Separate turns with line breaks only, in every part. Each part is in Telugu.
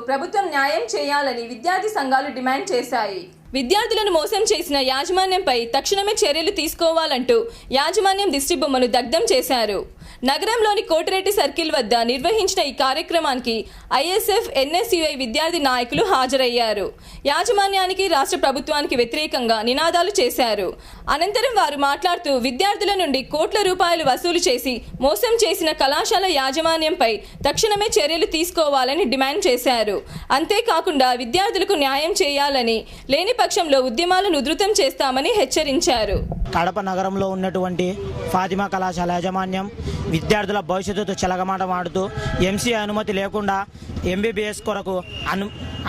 ప్రభుత్వం న్యాయం చేయాలని విద్యార్థి సంఘాలు డిమాండ్ చేశాయి. విద్యార్థులను మోసం చేసిన యాజమాన్యంపై తక్షణమే చర్యలు తీసుకోవాలంటూ యాజమాన్యం దిష్టిబొమ్మను దగ్ధం చేశారు. నగరంలోని కోటిరెడ్డి సర్కిల్ వద్ద నిర్వహించిన ఈ కార్యక్రమానికి ఐఎస్ఎఫ్, ఎన్ఎస్యుఐ విద్యార్థి నాయకులు హాజరయ్యారు. యాజమాన్యానికి, రాష్ట్ర ప్రభుత్వానికి వ్యతిరేకంగా నినాదాలు చేశారు. అనంతరం వారు మాట్లాడుతూ విద్యార్థుల నుండి కోట్ల రూపాయలు వసూలు చేసి మోసం చేసిన కళాశాల యాజమాన్యంపై తక్షణమే చర్యలు తీసుకోవాలని డిమాండ్ చేశారు. అంతేకాకుండా విద్యార్థులకు న్యాయం చేయాలని, లేని పక్షంలో ఉద్యమాలను ఉధృతం చేస్తామని హెచ్చరించారు.
కడప నగరంలో ఉన్నటువంటి ఫాతిమా కళాశాల యాజమాన్యం విద్యార్థుల భవిష్యత్తుతో చెలగమాటమాడుతూ ఎంసీఏ అనుమతి లేకుండా ఎంబీబీఎస్ కొరకు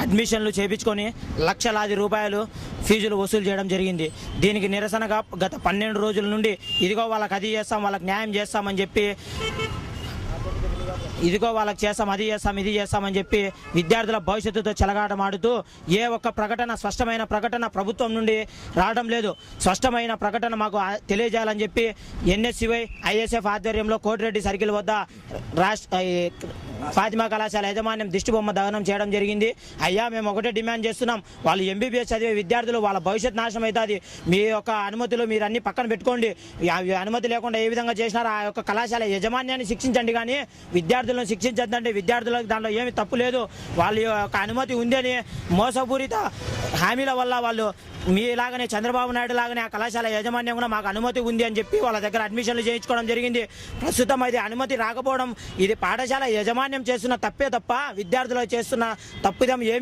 అడ్మిషన్లు చేయించుకొని లక్షలాది రూపాయలు ఫీజులు వసూలు చేయడం జరిగింది. దీనికి నిరసనగా గత 12 రోజుల నుండి ఇదిగో వాళ్ళకి అది చేస్తాం, వాళ్ళకి న్యాయం చేస్తామని చెప్పి, ఇదిగో వాళ్ళకి చేస్తాం, అది చేస్తాం, ఇది చేస్తామని చెప్పి విద్యార్థుల భవిష్యత్తుతో చెలగాటమాడుతూ ఏ ఒక్క ప్రకటన, స్పష్టమైన ప్రకటన ప్రభుత్వం నుండి రావడం లేదు. స్పష్టమైన ప్రకటన మాకు తెలియజేయాలని చెప్పి ఎన్ఎస్యుఐ, ఐఎస్ఎఫ్ ఆధ్వర్యంలో కోటిరెడ్డి సర్కిల్ వద్ద ఫాతిమా కళాశాల యాజమాన్యం దిష్టిబొమ్మ దహనం చేయడం జరిగింది. అయ్యా, మేము ఒకటే డిమాండ్ చేస్తున్నాం, వాళ్ళు ఎంబీబీఎస్ చదివే విద్యార్థులు, వాళ్ళ భవిష్యత్ నాశనం అవుతుంది. మీ యొక్క అనుమతులు మీరు అన్ని పక్కన పెట్టుకోండి. అనుమతి లేకుండా ఏ విధంగా చేసినారో ఆ యొక్క కళాశాల యాజమాన్యాన్ని శిక్షించండి, కానీ విద్యార్థులను శిక్షించద్దండి. విద్యార్థులకు దాంట్లో ఏమి తప్పు లేదు. వాళ్ళ యొక్క అనుమతి ఉందని మోసపూరిత హామీల వల్ల వాళ్ళు మీలాగనే చంద్రబాబు నాయుడు లాగానే ఆ కళాశాల యాజమాన్యం కూడా మాకు అనుమతి ఉంది అని చెప్పి వాళ్ళ దగ్గర అడ్మిషన్లు చేయించుకోవడం జరిగింది. ప్రస్తుతం అది అనుమతి రాకపోవడం ఇది పాఠశాల యాజమాన్యం చేస్తున్న తప్పే తప్ప విద్యార్థులు చేస్తున్న తప్పిదం ఏమి